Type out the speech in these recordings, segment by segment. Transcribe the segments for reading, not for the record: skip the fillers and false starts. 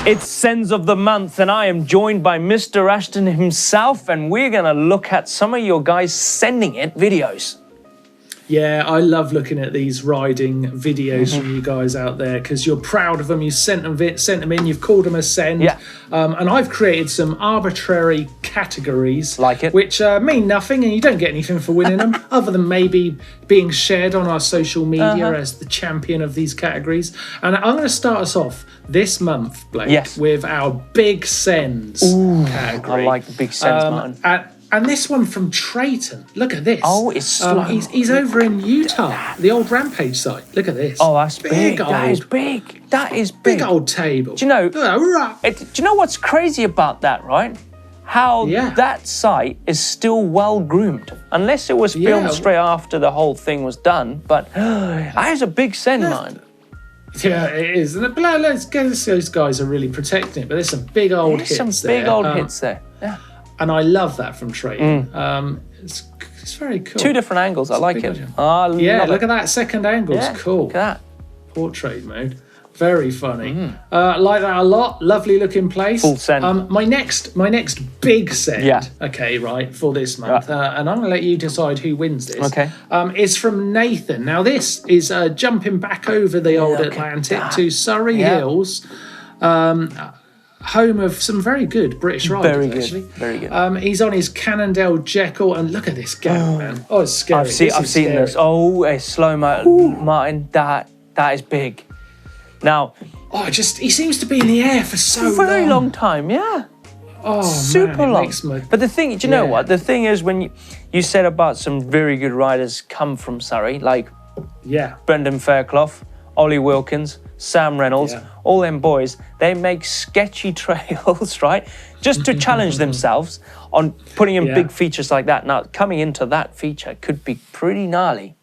It's Sends of the Month, and I am joined by Mr. Ashton himself, and we're going to look at some of your guys sending it videos. Yeah, I love looking at these riding videos from you guys out there because you're proud of them. You sent them in, you've called them a send. Yeah. And I've created some arbitrary categories. Like it. Which mean nothing, and you don't get anything for winning them other than maybe being shared on our social media as the champion of these categories. And I'm going to start us off this month, Blake, with our Big Sends category. I like the Big Sends, Martin. And this one from Trayton. Look at this. Oh, it's slow. He's over in Utah, the old Rampage site. Look at this. Oh, that's big. That is big. That is big. Big old table. Do you know? Do you know what's crazy about that? Right? How that site is still well groomed, unless it was filmed straight after the whole thing was done. But that is a big send, man. Yeah, it is. And let's guess those guys are really protecting it. But there's some big old hits there. Some big old hits there. Yeah. And I love that from Trayton. It's very cool. Two different angles. I like it. Look at that second angle. It's cool. Look at that. Portrait mode. Very funny. Like that a lot. Lovely looking place. Full send. My next big send. Okay, right, for this month. And I'm going to let you decide who wins this. Okay. It's from Nathan. Now this is jumping back over the old Atlantic to Surrey Hills. Home of some very good British riders, actually. Very good. He's on his Cannondale Jekyll, and look at this gap, man. Oh, it's scary. I've seen this. Oh, a slow-mo, Martin. That is big. Now, he seems to be in the air for so long. Very long time, yeah. Oh, super long. But the thing, do you know what? The thing is, when you said about some very good riders come from Surrey, like Brendan Fairclough, Ollie Wilkins, Sam Reynolds, all them boys, they make sketchy trails, right? Just to challenge themselves on putting in big features like that. Now, coming into that feature could be pretty gnarly.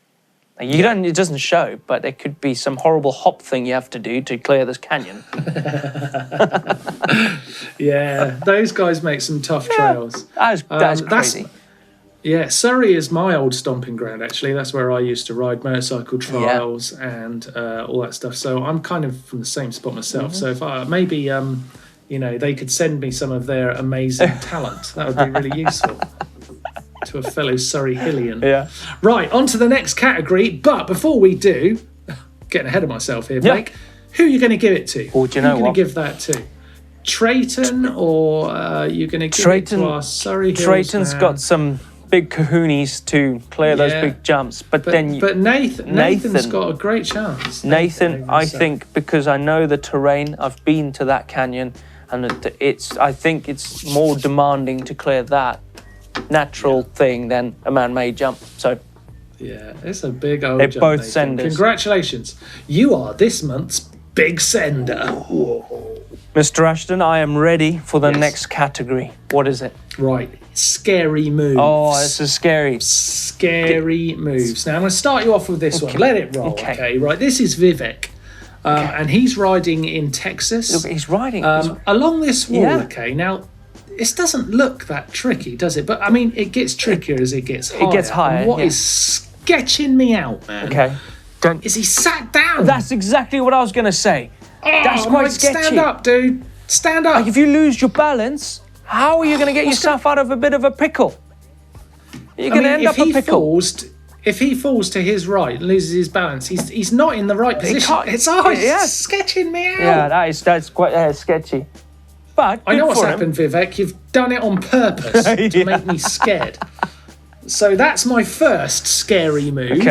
It doesn't show, but there could be some horrible hop thing you have to do to clear this canyon. Those guys make some tough trails. That's crazy. Surrey is my old stomping ground, actually. That's where I used to ride motorcycle trials and all that stuff. So I'm kind of from the same spot myself. So if maybe they could send me some of their amazing talent, that would be really useful to a fellow Surrey Hillian. Yeah. Right, on to the next category. But before we do, getting ahead of myself here, Blake, who are you going to give it to? Or do you know what? Who are you going to give that to? Trayton, or you're going to give it to our Surrey Hills? Trayton's got some big kahunas to clear those big jumps, but Nathan's got a great chance. Nathan, I think, because I know the terrain, I've been to that canyon, and I think it's more demanding to clear that natural thing than a man-made jump. So it's a big old jump. They're both senders. Congratulations, you are this month's big sender. Whoa. Mr. Ashton, I am ready for the next category. What is it? Right, scary moves. Oh, this is scary. Scary moves. Now I'm going to start you off with this one. Let it roll. Okay, right. This is Vivek. And he's riding in Texas. Look, he's riding along this wall. Okay, now this doesn't look that tricky, does it? But I mean, it gets trickier as it gets higher. It gets higher. And what is sketching me out, man? Okay, is he sat down? That's exactly what I was going to say. That's quite sketchy. Stand up, dude. Stand up. Like, if you lose your balance, how are you going to get yourself out of a bit of a pickle? You're going to end up a pickle. If he falls to his right and loses his balance, he's not in the right position. It's sketching me out. Yeah, that's quite sketchy. But I know what's happened, Vivek. You've done it on purpose to make me scared. So that's my first scary move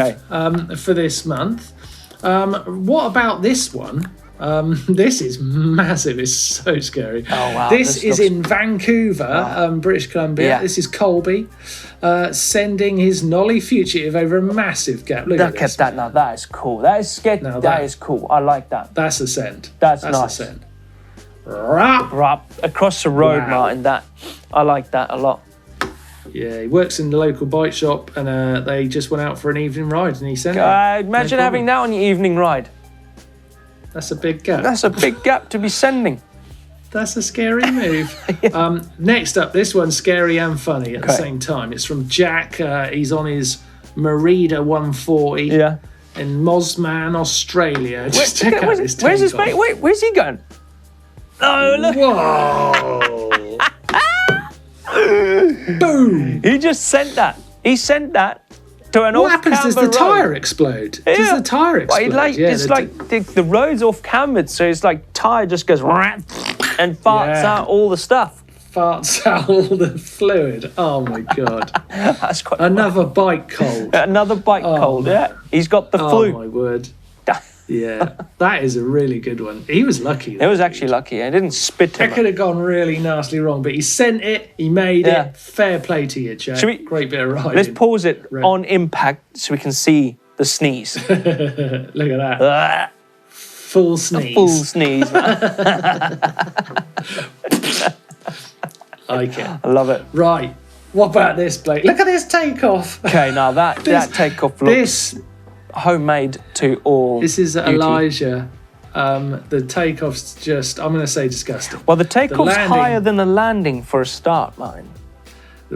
for this month. What about this one? This is massive. It's so scary. Oh, wow. This is in Vancouver, British Columbia. Yeah. This is Colby sending his Nolly fugitive over a massive gap. Look at this. That. Now, that is cool. That is sketchy. That is cool. I like that. That's a send. That's nice. A send. Rap. Across the road, Martin. I like that a lot. Yeah, he works in the local bike shop, and they just went out for an evening ride, and he sent it. Imagine having that on your evening ride. That's a big gap. That's a big gap to be sending. That's a scary move. Next up, this one's scary and funny at the same time. It's from Jack. He's on his Merida 140 in Mosman, Australia. Just check out this where's his mate? Wait, where's he going? Oh, look. Whoa. Boom. He just sent that. He sent that to an What off-camber happens? Does the tyre explode? Yeah. Does the tyre explode? Well, it's like the road's off-cambered, so it's like tyre just goes and farts out all the stuff. Farts out all the fluid. Oh my God. That's quite Another bike cold. Another bike cold, yeah. He's got the flu. Oh my word. Yeah, that is a really good one. He was lucky. It was actually lucky. I didn't spit him. That could have gone really nasty wrong, but he sent it, he made it. Fair play to you, Jay. Great bit of riding. Let's pause it on impact so we can see the sneeze. Look at that. Full sneeze. A full sneeze. Like it. I love it. Right. What about this, Blake? Look at this takeoff. Okay, now that takeoff looks homemade to all. This is beauty. Elijah. The takeoff's just, I'm going to say disgusting. Well, the takeoff's higher than the landing for a start, mine.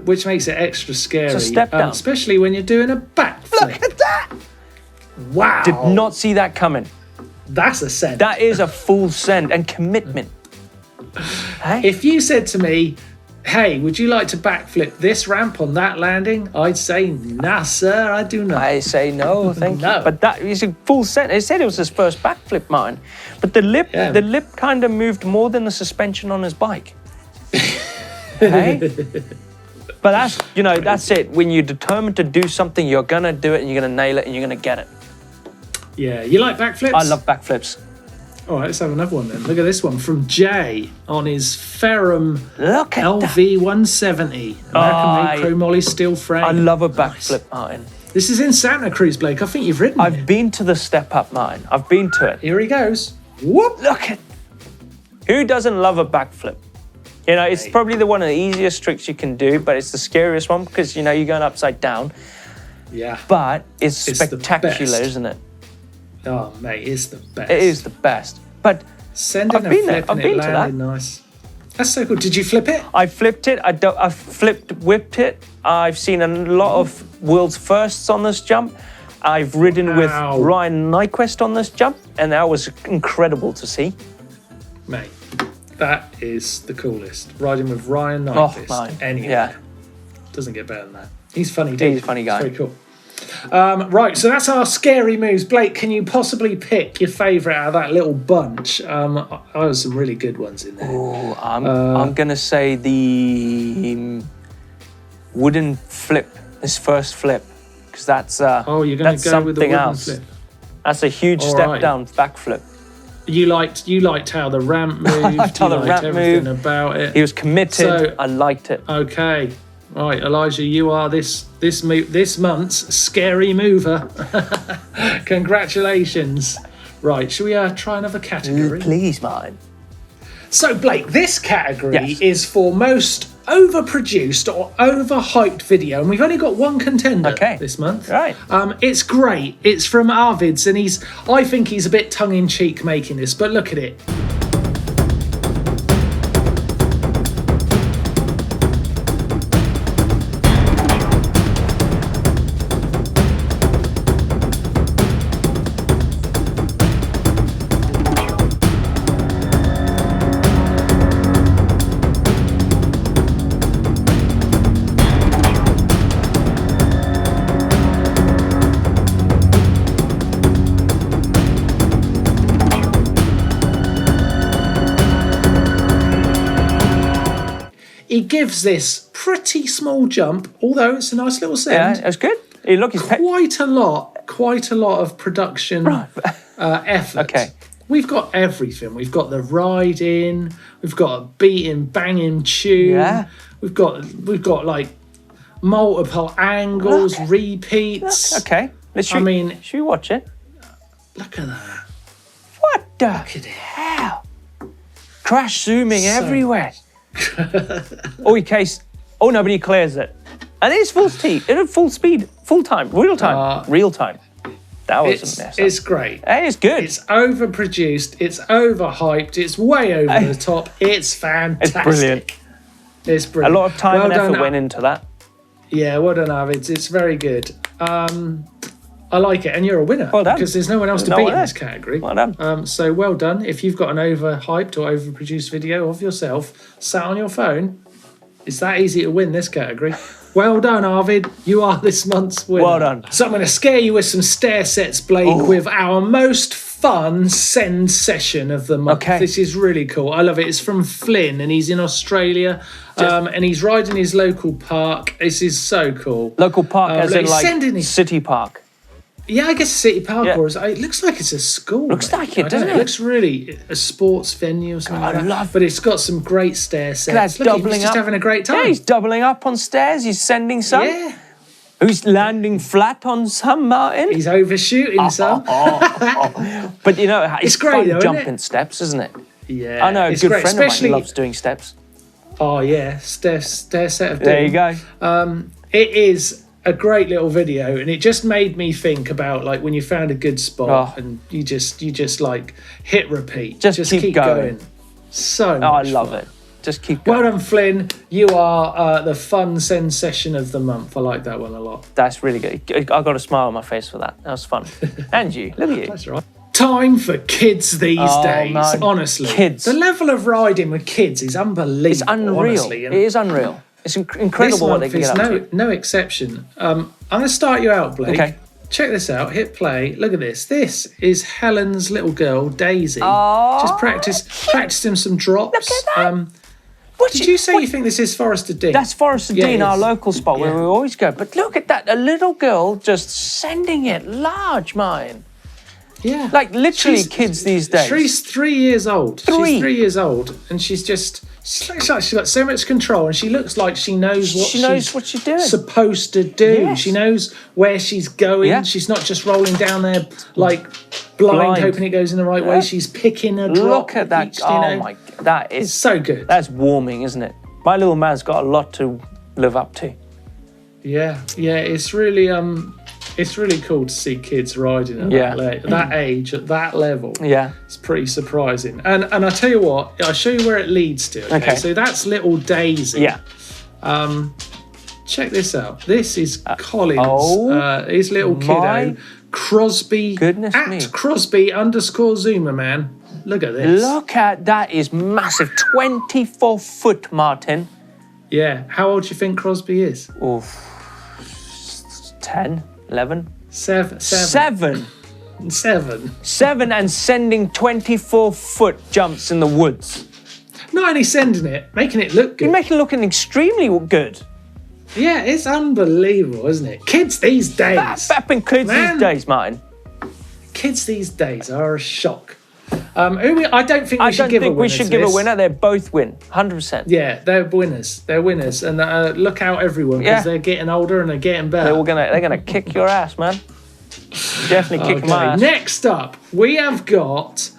Which makes it extra scary. It's a step down. Especially when you're doing a backflip. Look at that! Wow. Did not see that coming. That's a send. That is a full send and commitment. Hey? If you said to me, hey, would you like to backflip this ramp on that landing? I'd say, nah, sir, I do not. I say no, thank you. But that is a full set. It said it was his first backflip, mine. But the lip kind of moved more than the suspension on his bike. Hey? But that's it. When you're determined to do something, you're going to do it and you're going to nail it and you're going to get it. Yeah, you like backflips? I love backflips. All right, let's have another one then. Look at this one from Jay on his Ferrum LV 170. American-made chromoly steel frame. I love a backflip, Martin. This is in Santa Cruz, Blake. I think you've ridden it. I've been to the step-up, Martin. I've been to it. Here he goes. Whoop! Look at... Who doesn't love a backflip? You know, it's probably one of the easiest tricks you can do, but it's the scariest one because, you're going upside down. Yeah. But it's spectacular, isn't it? Oh, mate, it's the best. It is the best. But sending a flip and it landed nice. That's so cool. Did you flip it? I flipped it. I whipped it. I've seen a lot of world's firsts on this jump. I've ridden with Ryan Nyquist on this jump, and that was incredible to see. Mate, that is the coolest. Riding with Ryan Nyquist anywhere. Yeah. Doesn't get better than that. He's funny, dude. He's a funny guy. Very cool. Right, so that's our scary moves. Blake, can you possibly pick your favourite out of that little bunch? There was some really good ones in there. Ooh, I'm going to say the wooden flip, this first flip, because that's you're going to go with the wooden else. Flip. That's a huge step down backflip. You liked how the ramp moved. I liked how the ramp moved. About it. He was committed. So, I liked it. Okay. Right, Elijah, you are this month's scary mover. Congratulations. Right, should we try another category? Please, Martin. So, Blake, this category is for most overproduced or overhyped video, and we've only got one contender this month. Right. It's great. It's from Arvids, and I think he's a bit tongue-in-cheek making this, but look at it. He gives this pretty small jump, although it's a nice little send. Yeah, that's good. Look, he's quite a lot of production effort. Okay. We've got everything. We've got the ride in. We've got a beating, banging tune. Yeah. We've got like multiple angles, repeats. Look. Okay. Should we watch it? Look at that. What the hell? Crash zooming everywhere. But he clears it. And it's full speed, full time, real time. That was a mess. It's great. It's good. It's overproduced. It's overhyped. It's way over the top. It's fantastic. It's brilliant. It's brilliant. A lot of time and effort went into that. Yeah, well done, Arvids. It's very good. I like it, and you're a winner. Well done. Because there's no one else to beat in this category. Well done. So well done. If you've got an overhyped or overproduced video of yourself sat on your phone, it's that easy to win this category. Well done, Arvid. You are this month's winner. Well done. So I'm going to scare you with some stair sets, Blake, with our most fun send session of the month. Okay. This is really cool. I love it. It's from Flynn, and he's in Australia, and he's riding his local park. This is so cool. Local park, as in like city park. Yeah, I guess city park, or it looks like it's a school. Looks like it, doesn't it? It looks really a sports venue or something like that. But it's got some great stair sets. Look, he's just having a great time. Yeah, he's doubling up on stairs. He's sending some. Yeah. Who's landing flat on some, Martin? He's overshooting some. But you know, it's great, fun jumping steps, isn't it? Yeah. I know a good friend of mine loves doing steps. Oh, yeah. Stair set of doom. There you go. It is a great little video, and it just made me think about like when you found a good spot and you just like hit repeat. Just keep going. So much I love fun. it. Just keep going. Well done, Flynn. You are the fun send session of the month. I like that one a lot. That's really good. I got a smile on my face for that. That was fun. And you, look at you. That's right. Time for kids these days. No. Honestly, Kids. The level of riding with kids is unbelievable. It's unreal. Honestly. It is unreal. It's incredible what they can get up to. No exception. I'm going to start you out, Blake. Okay. Check this out. Hit play. Look at this. This is Helen's little girl, Daisy. Just practicing some drops. Look at that. Did you say you think this is Forester Dean? That's Forester Dean, our local spot where we always go. But look at that. A little girl just sending it large, mine. Yeah. Like literally kids these days. She's 3 years old. She's 3 years old, and she looks like she's got so much control, and she looks like she knows what she's doing. Supposed to do. Yes. She knows where she's going. Yeah. She's not just rolling down there like blind, hoping it goes in the right way. She's picking a drop. Look at that. My God. That is so good. That's warming, isn't it? My little man's got a lot to live up to. Yeah. It's really cool to see kids riding at that age, at that level. Yeah. It's pretty surprising. And I tell you what, I'll show you where it leads to. Okay. So that's little Daisy. Yeah. Check this out. This is Collins, his little kiddo. Crosby. Goodness me. Crosby_Zoomerman. Look at this. Look at that. Is massive. 24 foot, Martin. Yeah. How old do you think Crosby is? 10, 11? 7. 7 and sending 24-foot jumps in the woods. Not only sending it, making it look good. You're making it look extremely good. Yeah, it's unbelievable, isn't it? Kids these days. Kids these days, Martin. Kids these days are a shock. I don't think we should give a winner. We should give a winner. They both win, 100%. Yeah, they're winners. They're winners, and look out, everyone, because they're getting older and they're getting better. They're gonna kick your ass, man. Definitely kick my ass. Next up, we have got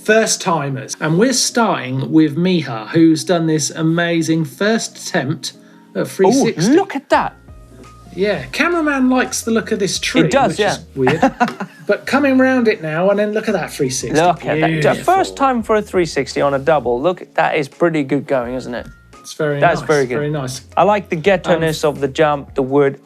Firsttimers, and we're starting with Miha, who's done this amazing first attempt at 360. Oh, look at that. Yeah, cameraman likes the look of this tree. It does, which is weird. But coming round it now, and then look at that 360. Look at that. First time for a 360 on a double. Look, that is pretty good going, isn't it? It's very nice. That's very good. Very nice. I like the ghetto-ness of the jump, the wood.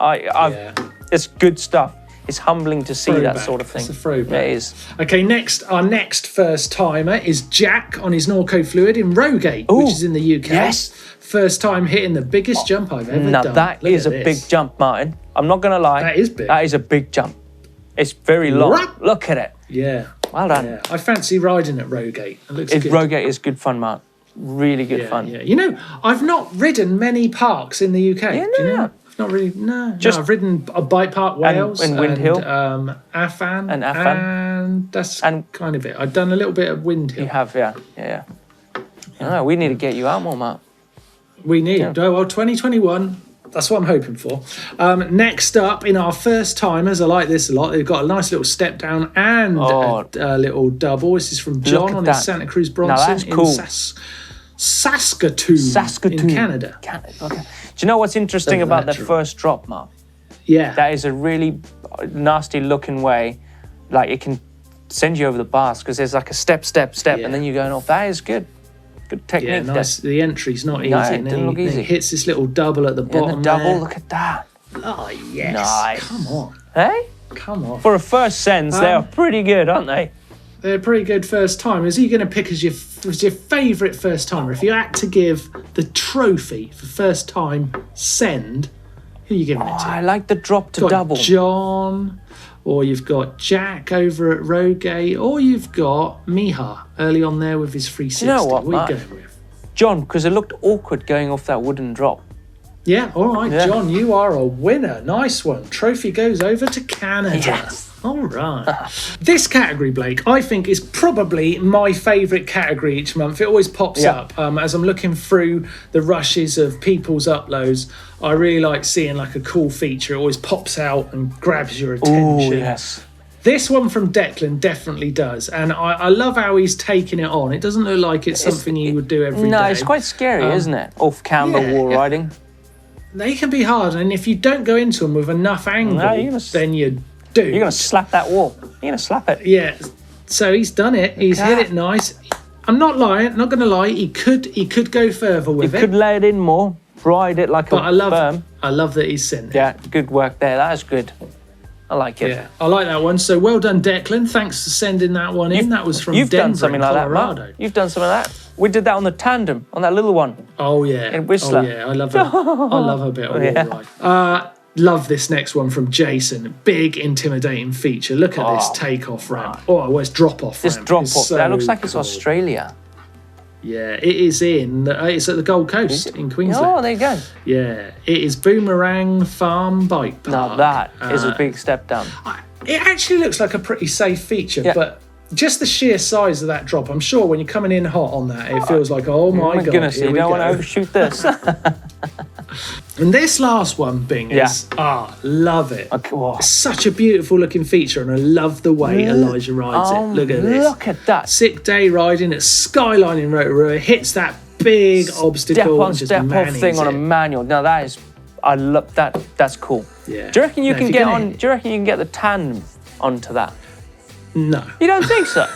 It's good stuff. It's humbling to see that sort of thing. It's a throwback. Yeah, it is. Okay, our next first timer is Jack on his Norco Fluid in Rogate, which is in the UK. Yes. First time hitting the biggest jump I've ever done. Now that is a big jump, Martin. I'm not going to lie. That is big. That is a big jump. It's very long. Look at it. Yeah. Well done. Yeah. I fancy riding at Rogate. It looks good. Rogate is good fun, Mark. Really good fun. Yeah. You know, I've not ridden many parks in the UK. Yeah, do you know? I've not really. No. I've ridden a bike park Wales and Windhill, Afan, and that's kind of it. I've done a little bit of Windhill. You have, yeah. No, we need to get you out more, Mark. We need. Yeah. Oh, well, 2021. That's what I'm hoping for. Next up, in our first timers, I like this a lot. They've got a nice little step down and a little double. This is from John on his Santa Cruz Bronson in Saskatoon, in Canada. Okay. Do you know what's interesting about the first drop, Mark? Yeah. That is a really nasty looking way. Like it can send you over the bars because there's like a step, and then you're going off. That is good. Good technique. Yeah, nice. The entry's not easy. No, it didn't look easy. He hits this little double at the bottom. The double, look at that. Oh, yes. Nice. Come on. Hey? come on. For a first sends, they are pretty good, aren't they? They're pretty good first time. Is he going to pick as your favourite first timer? If you had to give the trophy for first time send, who are you giving it to? I like the drop to double. John, or you've got Jack over at Rogate, or you've got Miha early on there with his 360. You know what, are you going with? John, because it looked awkward going off that wooden drop. Yeah, all right, John, you are a winner. Nice one. Trophy goes over to Canada. Yes. All right. This category, Blake, I think is probably my favourite category each month. It always pops up. As I'm looking through the rushes of people's uploads, I really like seeing like a cool feature. It always pops out and grabs your attention. Oh, yes. This one from Declan definitely does. And I love how he's taking it on. It doesn't look like it's something he would do every day. No, it's quite scary, isn't it? Off-camber wall riding. They can be hard. And if you don't go into them with enough angle, then you do. You're going to slap that wall. You're going to slap it. Yeah. So he's done it. He's hit it nice. I'm not lying. Not going to lie. He could go further with it. He could lay it in more. Ride it like firm. I love that he's sent it. Yeah, good work there. That is good. I like it. Yeah, I like that one. So well done, Declan. Thanks for sending that one in. That was from Denver, done something like Colorado. that, Mark. You've done something like that. We did that on the tandem, on that little one. Oh, yeah. In Whistler. Oh, yeah. I love a bit of wall ride. Love this next one from Jason. Big intimidating feature. Look at this takeoff ramp. Oh, where's drop-off ramp? This drop-off. That looks like it's Australia. Yeah, it is it's at the Gold Coast in Queensland. Oh, there you go. Yeah, it is Boomerang Farm Bike Park. Now that is a big step down. It actually looks like a pretty safe feature, but just the sheer size of that drop, I'm sure when you're coming in hot on that, it feels like, oh my God, goodness, you don't want to overshoot this. And this last one, Bing, is, love it. Okay, it's such a beautiful looking feature, and I love the way Elijah rides it. Look at this. Look at that. Sick day riding at Skylining Rotorua, hits that big obstacle. Step off thing on a manual. Now that is, I love that. That's cool. Yeah. Do you reckon you can get on? Do you reckon you can get the tandem onto that? No. You don't think so?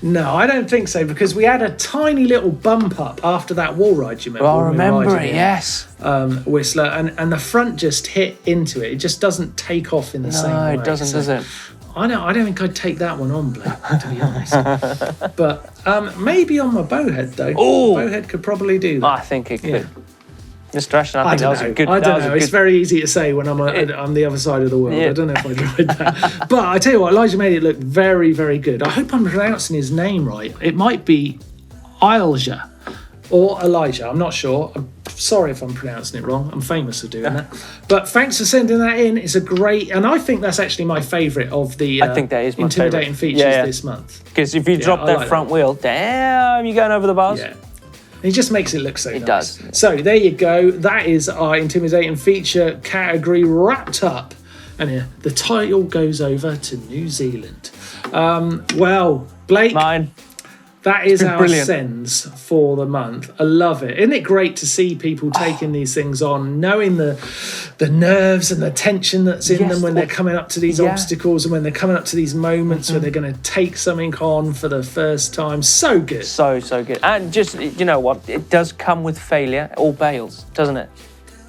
No, I don't think so, because we had a tiny little bump up after that wall ride, you remember? I remember it, yes. Whistler, and the front just hit into it. It just doesn't take off in the same way. No, it doesn't, does it? I don't think I'd take that one on, Blake, to be honest. But maybe on my bowhead, though. Ooh. Bowhead could probably do that. I think it could. Yeah. Mr. Ashton, I think that was a good... I don't know. It's very easy to say when I'm on the other side of the world. I don't know if I enjoyed that. But I tell you what, Elijah made it look very, very good. I hope I'm pronouncing his name right. It might be Elijah or Elijah. I'm not sure. I'm sorry if I'm pronouncing it wrong. I'm famous for doing that. But thanks for sending that in. It's a great... And I think that's actually my favourite of the I think that is my intimidating features this month. Because if you drop that front wheel, damn, you're going over the bars. Yeah. He just makes it look so nice. It does. So there you go. That is our intimidating feature category wrapped up. And the title goes over to New Zealand. Well, Blake. Mine. That is our sends for the month. I love it. Isn't it great to see people taking these things on, knowing the nerves and the tension that's in them when they're coming up to these obstacles and when they're coming up to these moments where they're going to take something on for the first time. So good. So good. And just, you know what? It does come with failure. It all bails, doesn't it?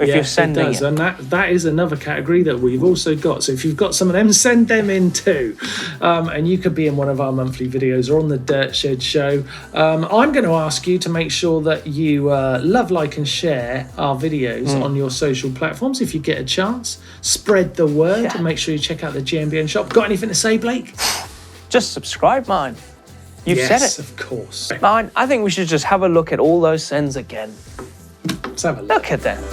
If you're sending it does. And that is another category that we've also got. So if you've got some of them, send them in too. And you could be in one of our monthly videos or on the Dirt Shed show. I'm going to ask you to make sure that you love, like and share our videos on your social platforms if you get a chance. Spread the word and make sure you check out the GMBN shop. Got anything to say, Blake? Just subscribe, mine. You've said it. Yes, of course. Mine, I think we should just have a look at all those sends again. Let's have a look. Look at them.